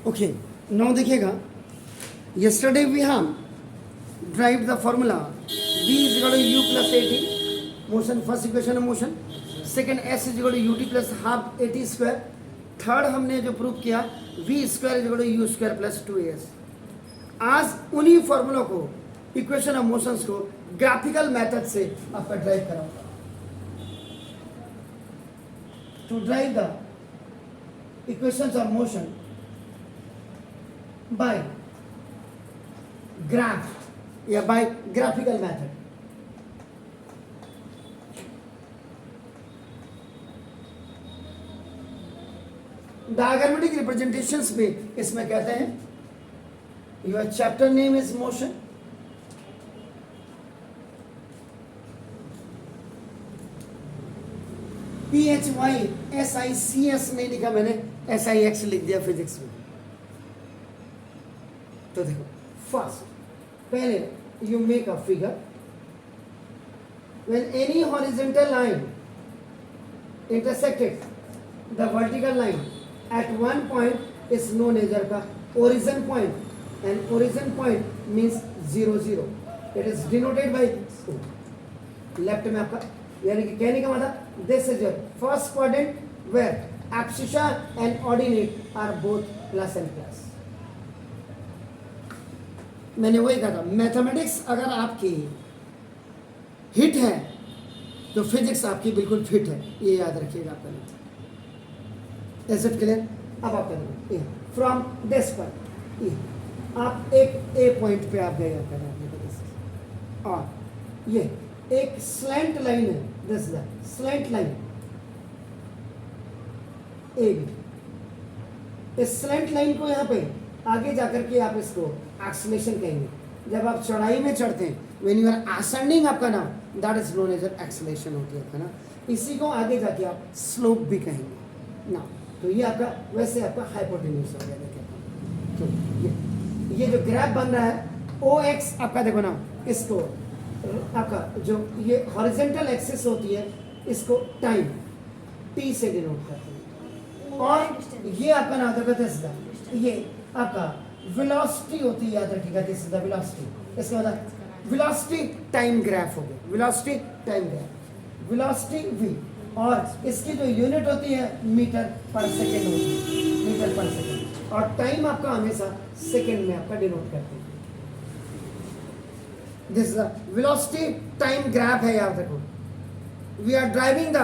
Okay, now देखिएगा, yesterday we have derived the formula v is equal to u plus at, motion first equation of motion, second s is equal to ut plus half at square, third हमने जो prove किया v square is equal to u square plus 2as। आज उन्हीं फॉर्मूलों को, equation of motions को graphical method से आपका ड्राइव कराऊंगा। To drive the equations of motion by graph या by graphical method, diagrammatic representations में इसमें कहते हैं your chapter name is motion, PHYSICS नहीं लिखा मैंने, SIX लिख दिया फिजिक्स में। तो देखो, फर्स्ट पहले you make a figure when any horizontal line intersected the vertical line at one point is known as आपका origin point, and origin point means 0 0, it is denoted by left में आपका, यानी कि कहने का मतलब this is your first quadrant where abscissa and ordinate are both plus and plus. मैंने वही कहा था, मैथमेटिक्स अगर आपकी हिट है तो फिजिक्स आपकी बिल्कुल फिट है, ये याद रखिएगा आपका। Is it clear? अब आप करेंगे फ्रॉम दिस पॉइंट, आप एक ए पॉइंट पे आप गए आपका, और ये एक स्लैंट लाइन है, this the slant line A B. इस स्लैंट लाइन को यहाँ पे आगे जाकर के आप इसको एक्सेलेरेशन कहेंगे। जब आप चढ़ाई में चढ़ते हैं, व्हेन यू आर असेंडिंग आपका नाम, that is known as acceleration होती है ना। इसी को आगे जाके आप स्लोप भी कहेंगे ना। तो ये आपका वैसे आपका हाइपोटेन्यूज हो गया। देखिए तो ये जो ग्राफ बन रहा है OX आपका देखो ना, इसको आपका जो ये हॉरिजॉन्टल एक्सिस होती है इसको टाइम T से डिनोट करते हैं, और ये आपका ना होता है ये आपका वेलोसिटी होती है, याद रखिएगा दिस इज द वेलोसिटी। इसका मतलब वेलोसिटी टाइम ग्राफ हो गया, velocity time graph, velocity v, और इसकी जो यूनिट होती है मीटर पर सेकेंड होती है, मीटर पर सेकेंड, और टाइम आपका हमेशा सेकेंड में आपका डिनोट करते हैं। This is the velocity time graph है, याद रखो। We are driving the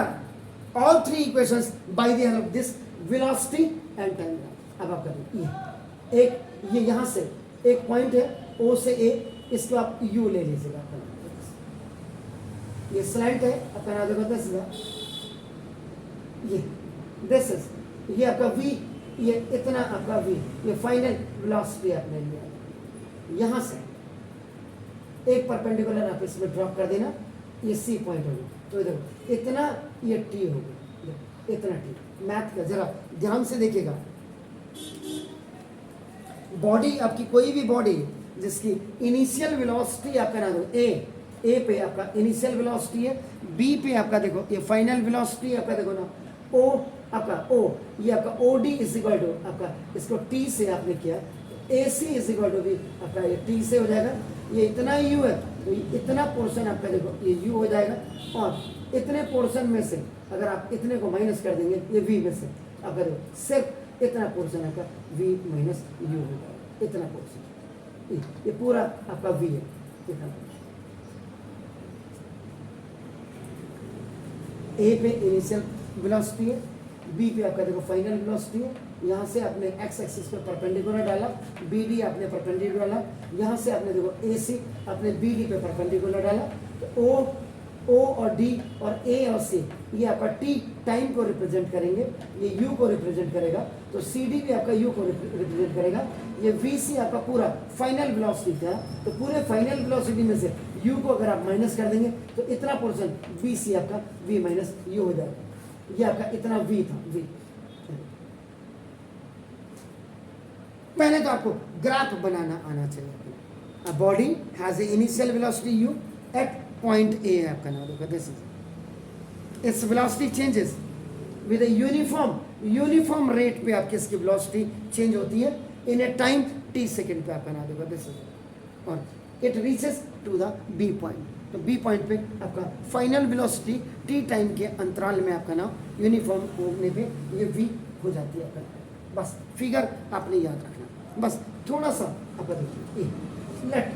all three equations by the help of this velocity and time graph. अब आप करें एक, ये यहाँ से एक पॉइंट है O से A, इसको आप U ले लीजिएगा। ये स्लैंट है आपका नाम देखो, दिस इज ये दिस इज ये आपका V, ये इतना आपका V, ये फाइनल वेलोसिटी आपने लिया। यहाँ से एक परपेंडिकुलर आप इसमें ड्रॉप कर देना, ये C पॉइंट होगा। तो देखो इतना ये T होगा, इतना T। मैथ का जरा ध्यान से देखिएगा, बॉडी आपकी कोई भी बॉडी जिसकी इनिशियल वेलोसिटी आपका ना दो ए पे आपका इनिशियल वेलोसिटी है, बी पे आपका देखो ये फाइनल वेलोसिटी आपका देखो ना, ओ आपका ओ, ये आपका OD इज इक्वल टू आपका, इसको T से आपने किया, AC इज इक्वल टू भी आपका ये T से हो जाएगा। ये इतना U है तो इतना पोर्शन आपका देखो ये U हो जाएगा, और इतने पोर्शन में से अगर आप इतने को माइनस कर देंगे ये V में से आपका देखो सिर्फ इतना पोर्शन आपका V माइनस U हो जाएगा, इतना पोर्शन, ये पूरा आपका V है, इतना A पे इनिशियल वेलोसिटी है, B पे आपका देखो फाइनल वेलोसिटी है। यहाँ से आपने x एक्सिस पे परपेंडिकुलर डाला, BD आपने परपेंडिकुलर डाला, यहाँ से आपने देखो AC आपने BD पे परपेंडिकुलर डाला। तो O और D और A और C ये आपका T टाइम को रिप्रेजेंट करेंगे, ये U को रिप्रेजेंट करेगा, तो CD भी आपका U को रिप्रेजेंट करेगा। ये VC आपका पूरा फाइनल वेलोसिटी था, तो पूरे फाइनल वेलोसिटी में से U को अगर आप माइनस कर देंगे तो इतना पोर्शन VC आपका V माइनस U हो जाएगा। ये आपका इतना V था, V। पहले तो आपको ग्राफ बनाना आना चाहिए। A body has the initial velocity U at point A है आपका नाम होगा, this is its velocity changes with a uniform rate पे आपकी इसकी velocity change होती है। In a time t second पे आपका नाम देखो दिस इज, और it reaches to the B point. तो बी पॉइंट पे आपका फाइनल वेलोसिटी t टाइम के अंतराल में आपका नाम यूनिफॉर्म होने पे ये v हो जाती है आपका। बस फिगर आपने याद रखना, बस थोड़ा सा आपका देखिए, let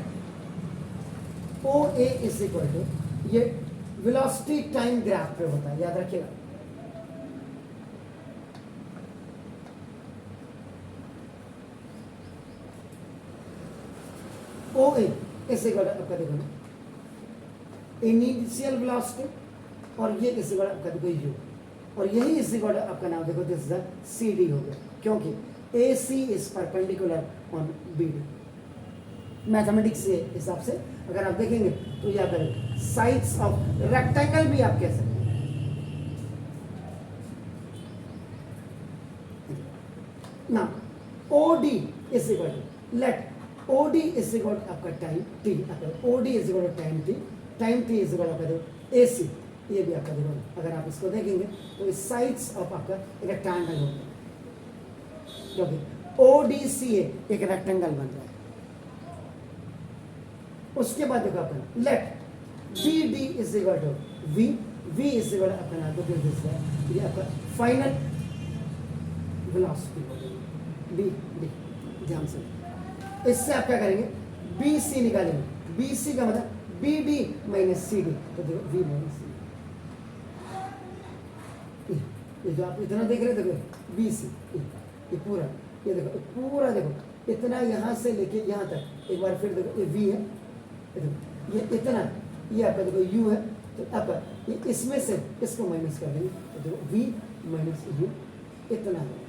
O A is equal to, ये वेलोसिटी टाइम ग्राफ पे होता है, याद रखिएगा। ओ ए इस इक्वल आपका देखो ना इनिशियल वेलोसिटी, और ये इस इक्वल आपका देखो यू, और यही इस इक्वल आपका नाम देखो दिस इज सी डी हो गया, क्योंकि A C is perpendicular on B D. Mathematics के हिसाब से अगर आप देखेंगे तो यह करें साइड्स ऑफ रेक्टेंगल भी आप कह सकते हैं ना। O D is equal to, let O D is equal आपका time T, O D is equal time T is equal आपका देखो ए सी, ये भी आपका देखो अगर आप इसको देखेंगे तो इस साइड्स ऑफ आपका रेक्टेंगल हो गया, क्योंकि ओ डी सी एक रेक्टेंगल बन रहा है। उसके बाद देखो अपन let B D is equal to V, V is equal अपना तो ये आपका फाइनल वेलोसिटी हो गई बी डी। ध्यान से इससे आप क्या करेंगे, बी सी निकालेंगे, बी सी का मतलब B D minus C D, तो देखो वी माइनस सी, ये जो आप इतना देख रहे थे बी सी, ये पूरा, ये देखो पूरा देखो इतना यहाँ से लेके यहाँ तक, एक बार फिर देखो ये वी है, ये इतना, ये आपका देखो u है, तो आपका ये इसमें से इसको माइनस कर देंगे, तो देखो v माइनस u इतना है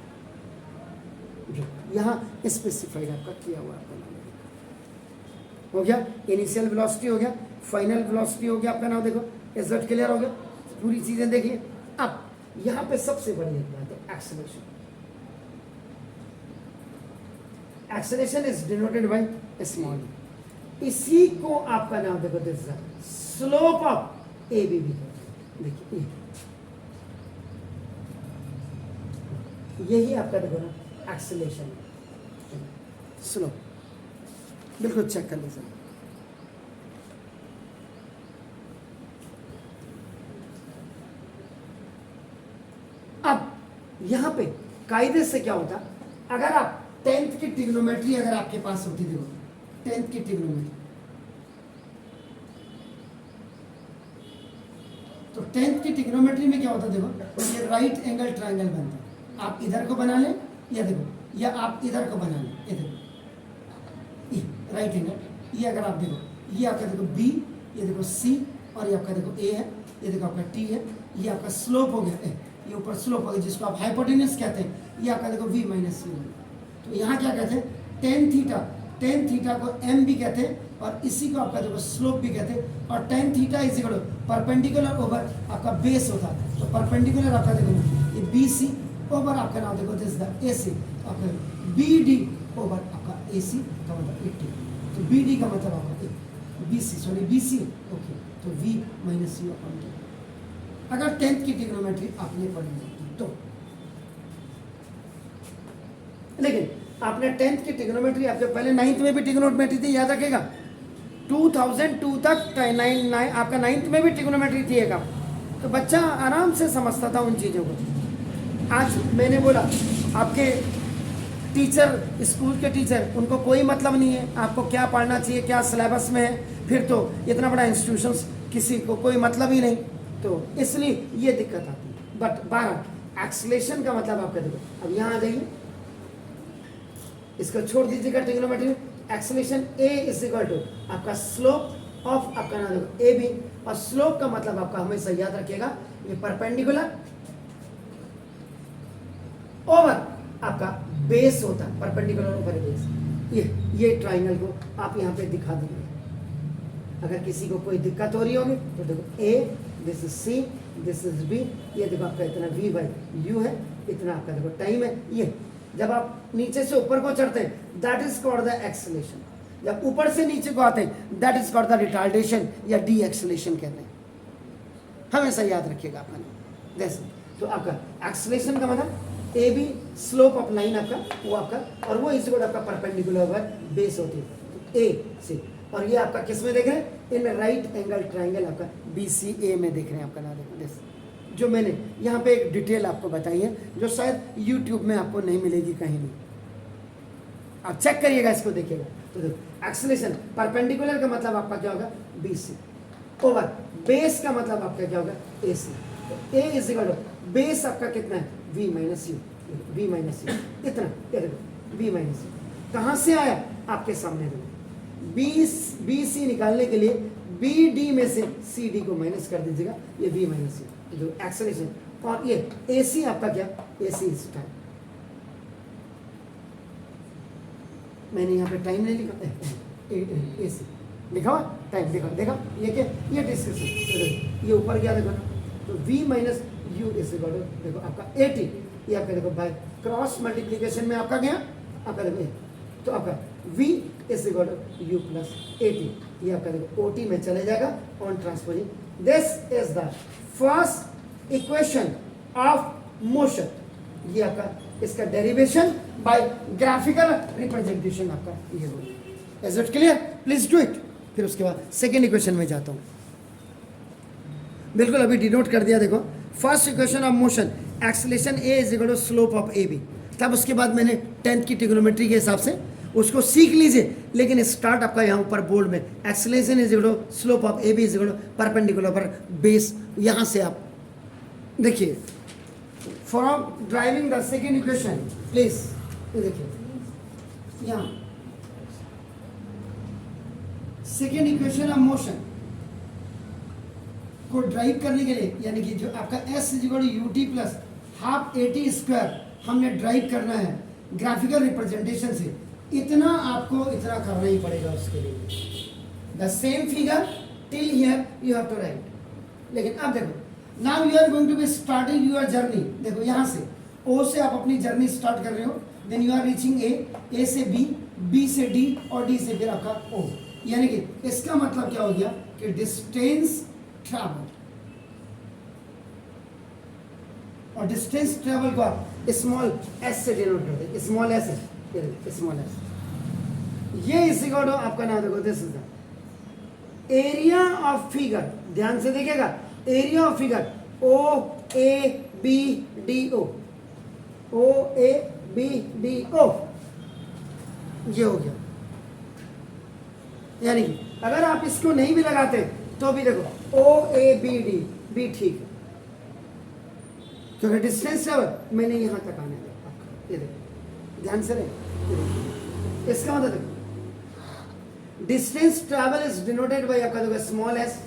जो यहाँ स्पेसिफाइड आपका किया हुआ आपका नाम हो गया। इनिशियल वेलोसिटी हो गया, फाइनल वेलोसिटी हो गया आपका नाम देखो, एजेड क्लियर हो गया, पूरी चीजें देखिए। अब यहाँ पे सबसे बड़ी एक बात है acceleration. Acceleration is denoted by small, इसी को आपका नाम देखो this slope of A B B. देखिए यही आपका देखो ना एक्सेलरेशन, स्लोप बिल्कुल चेक कर लीजिए। अब यहां पे कायदे से क्या होता, अगर आप 10th की ट्रिग्नोमेट्री अगर आपके पास होती, देखो 10th की ट्रिग्नोमेट्री, तो 10th की ट्रिग्नोमेट्री में क्या होता है, देखो ये राइट एंगल ट्रायंगल बनता है, आप इधर को बना लें या देखो, या आप इधर को बना लें, ये देखो ये राइट एंगल, ये अगर आप देखो, ये आपका देखो बी, ये देखो सी, और ये आपका देखो ए है, ये देखो आपका टी है, ये आपका स्लोप हो गया, ये ऊपर स्लोप हो गया जिसको आप हाइपोटेनस कहते हैं, ये आपका देखो वी माइनस सी। तो यहाँ क्या कहते हैं, टेन थीटा को एम भी कहते हैं, और इसी को आपका देखो स्लोप भी कहते हैं, और tan theta is equal perpendicular over आपका बेस होता है, तो परपेंडिकुलर आपका देखो ये बी सी ओवर आपका नाम देखो दिस द ए सी, आपका बी डी ओवर आपका ए सी का मतलब 80, तो बी डी का मतलब आपका B C, sorry B C, okay, तो V minus C upon T. अगर 10th की ट्रिग्नोमेट्री आपने पढ़ी होती तो, लेकिन आपने 10th की ट्रिग्नोमेट्री आपके पहले 9th में भी ट्रिग्नोमेट्री थी, याद रखेगा 2002 तक 9 आपका 9th में भी ट्रिग्नोमेट्री थी एक, तो बच्चा आराम से समझता था उन चीज़ों को। आज मैंने बोला आपके टीचर, स्कूल के टीचर, उनको कोई मतलब नहीं है आपको क्या पढ़ना चाहिए, क्या सिलेबस में है, फिर तो इतना बड़ा इंस्टीट्यूशंस किसी को कोई मतलब ही नहीं, तो इसलिए ये दिक्कत आती है। बट 12 एक्सेलरेशन का मतलब आपका देखो, अब यहाँ आ जाइए, इसको छोड़ दीजिएगा trigonometry, acceleration A is equal to आपका स्लोप ऑफ आपका नाम देखो ए बी, और स्लोप का मतलब आपका हमेशा याद रखिएगा ये परपेंडिकुलर ओवर आपका बेस होता है, परपेंडिकुलर ओवर बेस। ये ट्राइंगल को आप यहाँ पे दिखा देंगे, अगर किसी को कोई दिक्कत हो रही होगी तो देखो A, this is C, this is B, ये देखो आपका इतना v बाई यू है, इतना आपका देखो टाइम है। ये जब आप नीचे से ऊपर को चढ़ते हैं that is called the acceleration, जब ऊपर से नीचे को आते हैं that is called the retardation या डी एक्सेलरेशन कहते हैं, हमेशा याद रखिएगा आपका नाम। जैसे तो आपका एक्सेलरेशन का मतलब A B slope of line आपका वो आपका, और वो इस आपका परपेंडिकुलर ओवर बेस होती है ए सी, और ये आपका किस में देख रहे हैं, इन राइट एंगल ट्राइंगल आपका बी सी ए में देख रहे हैं आपका। ना देखो दिस, जो मैंने यहाँ पे एक डिटेल आपको बताई है जो शायद यूट्यूब में आपको नहीं मिलेगी कहीं नहीं, आप चेक करिएगा इसको, देखिएगा। तो देखो एक्सेलेरेशन परपेंडिकुलर का मतलब आपका क्या होगा, बी सी ओवर बेस का मतलब आपका क्या होगा, ए सी। तो A is equal to base आपका कितना है, V minus U, V minus U इतना, ये देखो वी माइनस यू कहाँ से आया, आपके सामने देखो, बी सी निकालने के लिए बी डी में से सी डी को माइनस कर दीजिएगा, ये वी माइनस यू जो एक्सेलेरेशन, और ये ए सी आपका क्या, ए सी इस टाइम, मैंने यहाँ पे टाइम नहीं लिखा, ए सी लिखा हुआ टाइम, देखो देखो ये क्या, ये डिस्कशन, ये ऊपर क्या देखो, तो v minus U is equal to देखो आपका 80, ये आपका देखो बाय क्रॉस मल्टीप्लिकेशन में आपका गया आपका देखो, तो आपका v is equal to you plus 80, ये आपका देखो OT में चले जाएगा on transferring. This is the first equation of motion, ये आपका इसका डेरिवेशन बाय ग्राफिकल रिप्रेजेंटेशन आपका ये होगा। Is it clear, please do it. फिर उसके बाद सेकेंड इक्वेशन में जाता हूँ, बिल्कुल अभी डिनोट कर दिया, देखो first equation of motion acceleration A is equal to slope of A B, तब उसके बाद मैंने 10th की ट्रिग्नोमेट्री के हिसाब से उसको सीख लीजिए, लेकिन स्टार्ट आपका यहाँ ऊपर बोर्ड में acceleration is equal to slope of A B is equal to perpendicular पर बेस, यहाँ से आप देखिए from driving the second equation please, देखिए यहाँ सेकेंड इक्वेशन ऑफ मोशन को ड्राइव करने के लिए, यानी कि जो आपका s is equal to U T plus half A T square हमने ड्राइव करना है ग्राफिकल रिप्रेजेंटेशन से, इतना आपको इतना करना ही पड़ेगा उसके लिए, the same figure till here you have to write. लेकिन अब देखो now you are going to be starting your journey, देखो यहाँ से O से आप अपनी जर्नी स्टार्ट कर रहे हो, देन यू आर रीचिंग ए से बी से डी और डी से फिर आपका O, यानी कि इसका मतलब क्या हो गया कि डिस्टेंस ट्रैवल, और डिस्टेंस ट्रैवल को आप स्मॉल एस से डिनोट करते हैं, स्मॉल एस है, स्मॉल एस, ये इस इक्वल टू आपका नाम देखो this is the area of figure, ध्यान से देखिएगा, area of figure O A B D O, O A B D O, ये हो गया। यानी अगर आप इसको नहीं भी लगाते तो भी देखो O A B D, B ठीक है, क्योंकि डिस्टेंस ट्रैवल मैंने यहाँ तक आने दिया आपका, ये देखो ध्यान से रहे, इसका मतलब देखो distance travel is denoted by आपका देखो small S,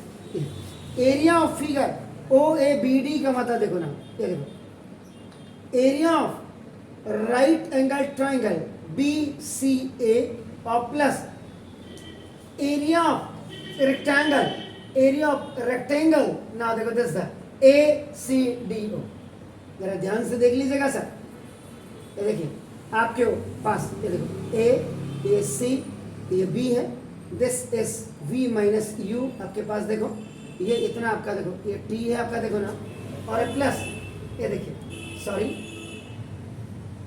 area of figure O A B D का मतलब देखो ना, ये देखो area of right angle triangle B C A और plus area of rectangle, area of rectangle ना देखो this the A C D O, जरा ध्यान से देख लीजिएगा सर, ये देखिए आपके पास ये देखो ये सी ये बी है, this is V minus U, आपके पास देखो ये इतना आपका देखो ये टी है आपका देखो ना, और प्लस ये देखिए सॉरी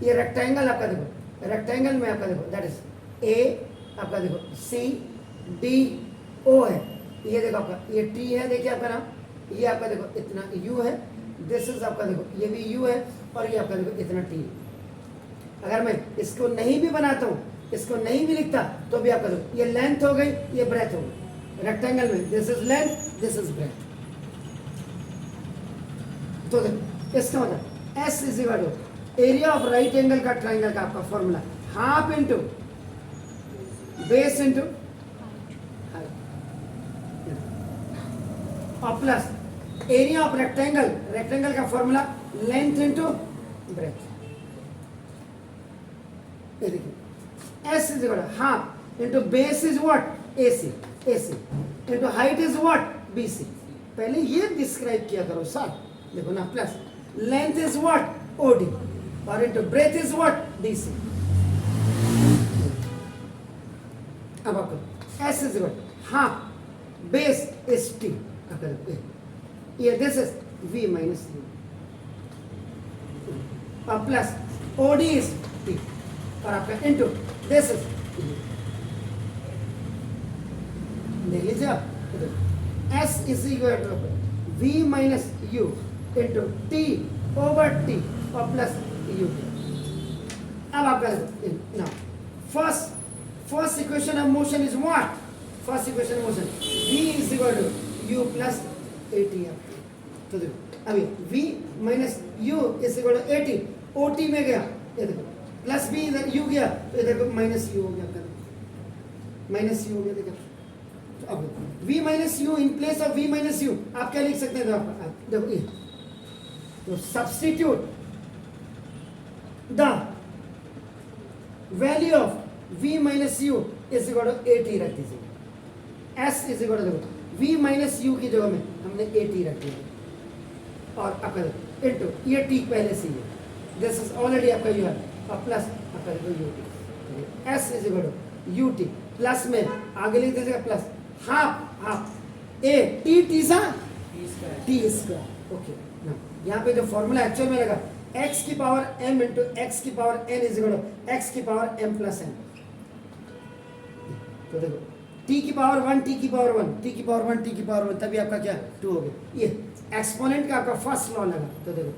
ये रेक्टेंगल आपका देखो, रेक्टेंगल में आपका देखो दैट इज ए आपका देखो सी डी ओ है, ये देखो आपका ये टी है, देखिए आपका नाम, ये आपका देखो इतना यू है, दिस इज आपका देखो ये भी यू है, और ये आपका देखो इतना टी। अगर मैं इसको नहीं भी बनाता हूँ, इसको नहीं भी लिखता तो भी आपका देखो ये लेंथ हो गई, ये ब्रेथ हो गई, रेक्टेंगल में this is length, this is breadth. तो देखो इसका मतलब S is equal to area of right angle का ट्राइंगल का आपका formula half into base into और plus area of rectangle, rectangle का फॉर्मूला लेंथ इंटू ब्रेथ, ये देखिए S is equal to half into base is what A C into height is what B C, पहले ये describe किया करो sir, देखो ना plus length is what O D और into breadth is what D C. अब आपको S is equal half base is T, ये this is v minus U, और प्लस ओडी इज टी और आपका इनटू दिस इज देख लीजिए आप S is equal to V minus U into T over T और प्लस यू। अब आप ना first equation of motion is what? First equation of motion v is equal to you plus A T. तो देखो अभी v minus U is equal to A T, O T में गया ये देखो प्लस b इधर u गया तो इधर को माइनस यू हो गया, माइनस यू हो गया। देखो तो अब v minus U in place of v minus U आप क्या लिख सकते हैं? देखो ये तो substitute the value of v minus U is equal to A T रख दीजिए। s इज इक्वल टू देखो v माइनस यू की जगह में हमने ए टी रख दिया और आपका इनटू ये t पहले से ही है, दिस इज ऑलरेडी आपका यू है और प्लस आपका देखो U T, s is equal to U T plus में आगे लिख दीजिएगा plus half A T T सा टी स्क्वायर। ओके ना यहाँ पे जो फॉर्मूला एक्चुअल में लगा x की पावर m इंटू एक्स की power n is equal to X की पावर m प्लस n। तो देखो t की पावर 1 t की पावर 1 t की पावर 1 t की पावर 1 तभी आपका क्या 2 हो गया। ये एक्सपोनेंट का आपका फर्स्ट लॉ लगा। तो देखो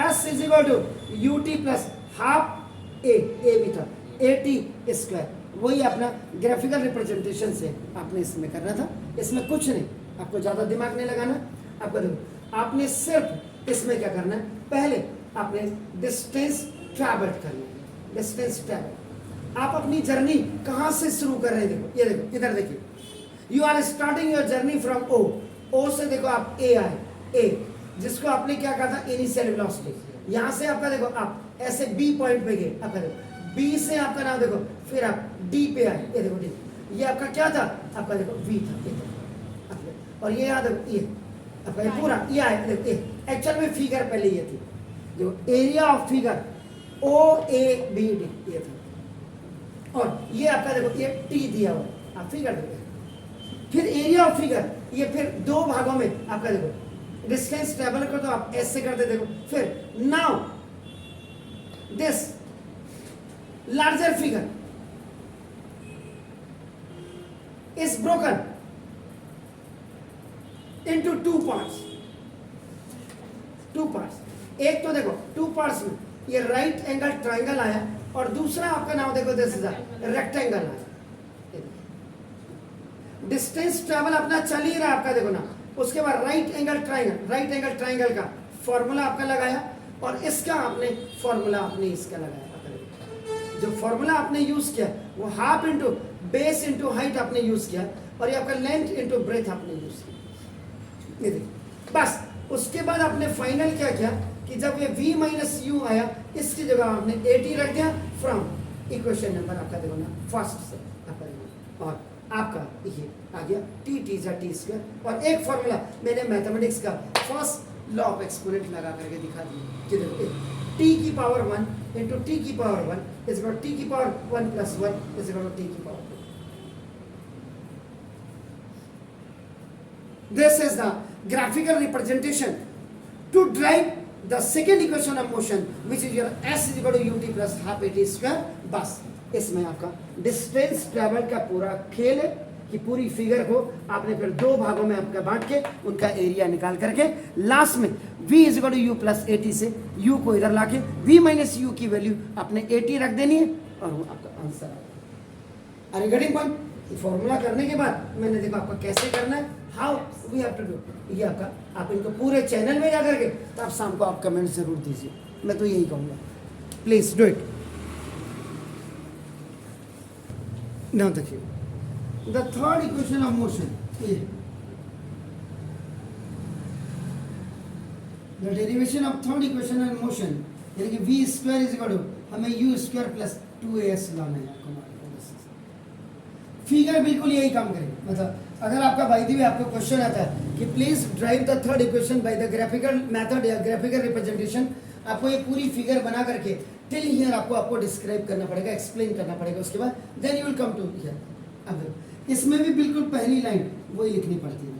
s is equal to U T plus half A भी था ए टी स्क्वायर, वही अपना ग्राफिकल रिप्रेजेंटेशन से आपने इसमें करना था। इसमें कुछ नहीं, आपको ज़्यादा दिमाग नहीं लगाना। आपको देखो आपने सिर्फ इसमें क्या करना है, पहले आपने डिस्टेंस ट्रैवल करना है। डिस्टेंस ट्रैवल आप अपनी जर्नी कहाँ से शुरू कर रहे हैं? देखो ये देखो इधर देखिए, you are starting your journey from O से देखो आप ए आए, ए जिसको आपने क्या कहा था इनिशियल वेलोसिटी। यहाँ से आपका देखो आप ऐसे बी पॉइंट पे गए, आपका देखो बी से आपका नाम देखो फिर आप डी पे आए, ये देखो डी, ये आपका क्या था? आपका देखो वी था ये देखो। और ये याद देखो ये आपका ये पूरा ये आए देखो एक्चुअल में फिगर पहले ये थी, जो area of figure O A B D ये था। और ये आपका देखो ये टी दिया हुआ, आप फिगर देखो। फिर एरिया ऑफ फिगर ये फिर दो भागों में आपका देखो डिस्टेंस ट्रेवल कर तो आप ऐसे करते देखो। फिर now this larger figure is broken into two parts। एक तो देखो टू पार्ट्स में ये राइट एंगल ट्राइंगल आया और दूसरा आपका नाम देखो दिस इज रेक्टेंगल आया। डिस्टेंस ट्रैवल अपना चल ही रहा आपका देखो ना। उसके बाद राइट एंगल ट्राइंगल का फॉर्मूला आपका लगाया और इसका आपने फॉर्मूला आपने इसका लगाया। जो फॉर्मूला आपने यूज किया वो half into base into height आपने यूज किया और ये आपका लेंथ इंटू ब्रेथ आपने यूज किया। ये देखिए बस उसके बाद आपने फाइनल क्या किया कि जब ये v माइनस यू आया इसकी जगह आपने ए टी रख दिया फ्रॉम इक्वेशन नंबर आपका देखो ना फर्स्ट से आपका और आपका ये आ गया टी टी जा टी स्क्वायर। और एक फॉर्मूला मैंने मैथमेटिक्स का फर्स्ट लॉ ऑफ एक्सपोनेंट लगा करके दिखा दिया कि देखो टी की पावर 1 इंटू टी की पावर 1 इज इक्वल टी की power 1 plus 1 is equal T की power 2। This is the graphical representation to drive the second equation of motion which is your s is equal to ut plus half at square। बस इसमें आपका distance travel का पूरा खेल है कि पूरी फिगर को आपने फिर दो भागों में आपका बांट के उनका एरिया निकाल करके लास्ट में v is equal to you plus A T से u को इधर लाके v माइनस यू की वैल्यू आपने ए टी रख देनी है और वो आपका आंसर आ गया। Getting point? फॉर्मूला करने के बाद मैंने देखो आपका कैसे करना है, how we have to do. ये आपका आप इनको पूरे चैनल में जा करके तो आप शाम को आप कमेंट जरूर दीजिए, मैं तो यही कहूँगा प्लीज डू इट। नाउ देखिए the third equation of motion, the derivation of third equation of motion यानी कि v square is equal to हमें u स्क्वायर प्लस 2as लाना है। फिगर बिल्कुल यही काम करेगा। मतलब अगर आपका बाय द वे आपको क्वेश्चन आता है कि please drive the third equation by the graphical method या ग्राफिकल रिप्रेजेंटेशन, आपको ये पूरी फिगर बना करके टिल हियर आपको डिस्क्राइब करना पड़ेगा, एक्सप्लेन करना पड़ेगा। उसके बाद then you will come to here. अब इसमें भी बिल्कुल पहली लाइन वही लिखनी पड़ती है।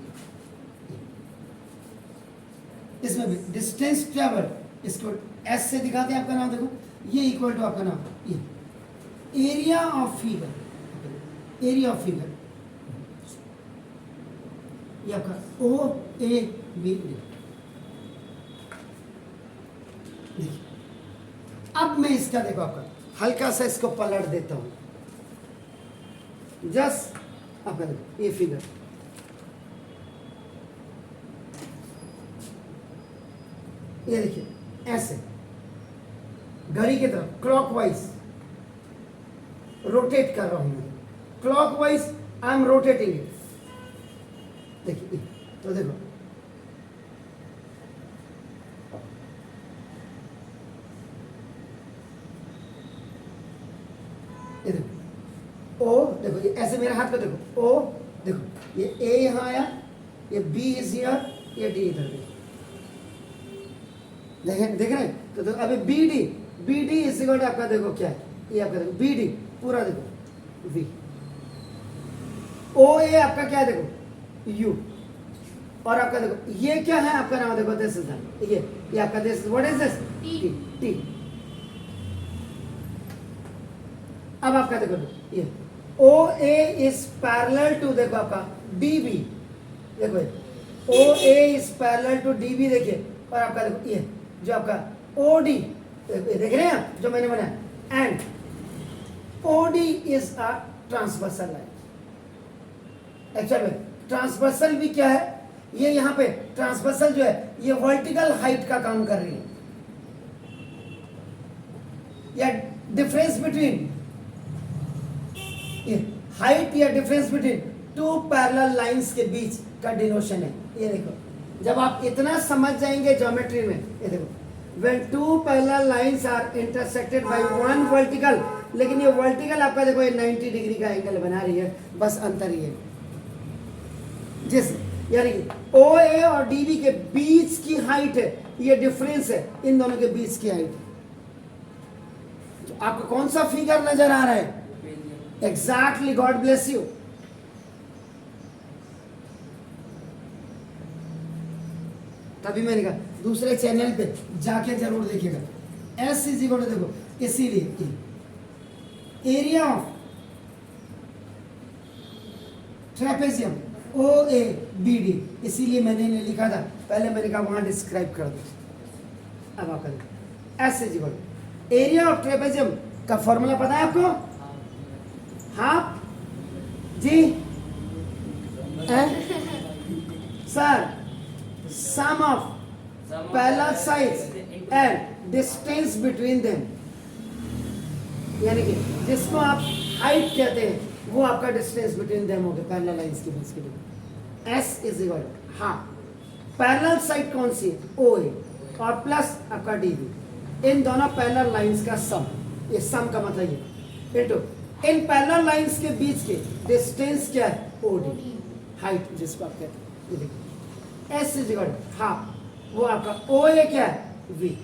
इसमें भी डिस्टेंस ट्रैवल इसको एस से दिखाते हैं आपका नाम, देखो ये इक्वल टू आपका नाम, ये area of figure, area of figure ये आपका ओ ए बी डी। अब मैं इसका देखो आपका हल्का सा इसको पलट देता हूं, जस्ट आपका देखो ये फिगर, ये देखिए ऐसे घड़ी की तरफ क्लॉकवाइज रोटेट कर रहा हूं मैं, clockwise I am rotating it. देखिए तो देखो ये देखो ओ, देखो ये ऐसे मेरे हाथ पे देखो ओ, देखो ये ए यहां आया, ये बी इज हियर, ये डी इधर, देख रहे हैं तो अभी B D is equal to आपका देखो क्या है, ये आपका देखो बी डी पूरा देखो वी, ओ ए आपका क्या है देखो यू, और आपका देखो ये क्या है आपका नाम देखो दिस इज ये आपका this what is this T T. अब आपका देखो ये O A is parallel to देखो आपका डी बी, देखो O A is parallel to D B, देखिए और आपका देखो ये जो आपका ओ डी देख रहे हैं आप जो मैंने बनाया, and O D is a transversal line. Actual में ट्रांसवर्सल भी क्या है, ये यहाँ पे ट्रांसवर्सल जो है ये वर्टिकल हाइट का काम कर रही है, या डिफरेंस बिटवीन ये हाइट या difference between two parallel lines के बीच का डिनोशन है। ये देखो जब आप इतना समझ जाएंगे ज्योमेट्री में, ये देखो when two parallel lines are intersected by one vertical, लेकिन ये वर्टिकल आपका देखो ये 90 डिग्री का एंगल बना रही है, बस अंतर ये जिस यानी कि ओ ए और डी बी के बीच की हाइट है, ये डिफरेंस है इन दोनों के बीच की हाइट। तो आपको कौन सा फिगर नजर आ रहा है? Exactly, God bless you. तभी मैंने कहा दूसरे चैनल पे जाके जरूर देखिएगा। एस इज इक्वल टू देखो, इसीलिए area of trapezium O A B D, इसीलिए मैंने लिखा था पहले, मैंने कहा वहां डिस्क्राइब कर दो। अब आप S is equal area of trapezium का फॉर्मूला पता है आपको? हाफ जी sir, sum of parallel sides and distance between them, यानी कि जिसको आप हाइट कहते हैं वो आपका डिस्टेंस बिटवीन देम हो गया पैरेलल लाइंस के बीच के लिए। S is equal half parallel side कौन सी है? ओ ए, और प्लस आपका डी बी, इन दोनों पैरेलल लाइंस का सम, ये सम का मतलब ये इनटू इन पैरेलल लाइंस के बीच के डिस्टेंस क्या है? ओ डी, हाइट जिसको आप कहते हैं। ये देखिए एस इज इक्वल हाफ, वो आपका ओ ए क्या है? वी,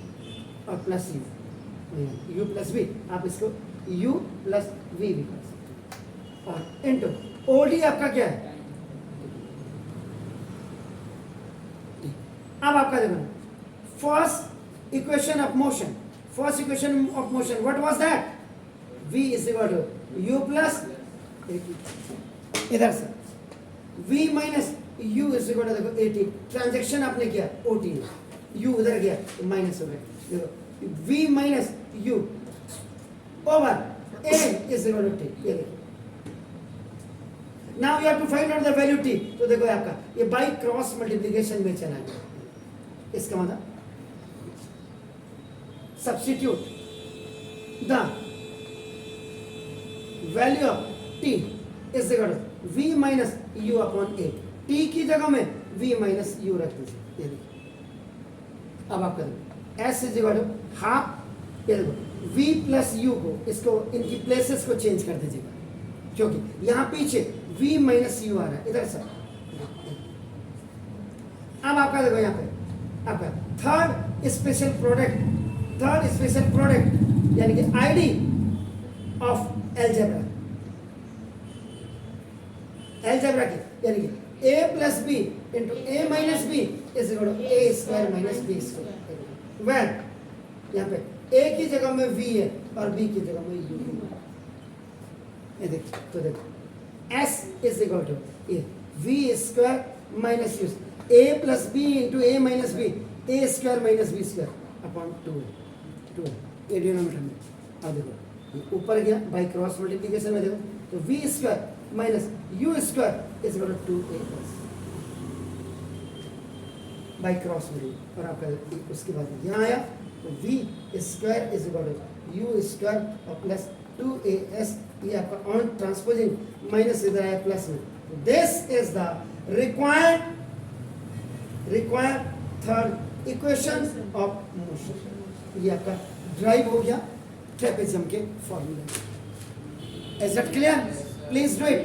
और प्लस यू प्लस वी, आप इसको यू प्लस वी भी कर सकते, और इनटू ओ डी आपका क्या है? अब आपका देखो first equation of motion, first equation of motion what was that? v is equal to you plus, इधर से v minus u is equal to देखो 80, ट्रांजैक्शन आपने किया ओटी में, u उधर गया तो माइनस हो गया, देखो v minus u over a is equal to t। ये देखो now you have to find out the value t, तो देखो आपका ये बाय क्रॉस मल्टीप्लिकेशन में चला गया, इसका मतलब substitute the value of t is equal to v minus u upon a, t की जगह में v माइनस u रख दीजिए। ये देखिए अब आप करें s is equal to half, ये देखो v प्लस u को, इसको इनकी प्लेसेस को चेंज कर दीजिएगा, क्योंकि यहाँ पीछे v माइनस u आ रहा है इधर से। अब आपका देखो यहाँ पे आपका थर्ड स्पेशल प्रोडक्ट यानी कि आईडी ऑफ एलजेब्रा की, यानी कि a plus B into a minus B is equal to a square minus B square, where यहाँ पे ए की जगह में v है और b की जगह में u है। ये देखो, तो देखो s is equal to A v square minus u, a plus B into A minus B, A square minus B square upon 2 ये डिनोमिनेटर में। अब देखो ये ऊपर गया बाई क्रॉस मल्टीप्लिकेशन में, देखो तो v square minus u square is equal to 2a by cross multiplication, और आपका उसके बाद यहाँ आया तो v square is equal to u square और प्लस 2as, ये आपका ऑन ट्रांसपोजिंग माइनस इधर आया प्लस में। This is the required third equation of motion. ये आपका ड्राइव हो गया ट्रेपेजियम के फॉर्मूले। Is it clear? Please do it.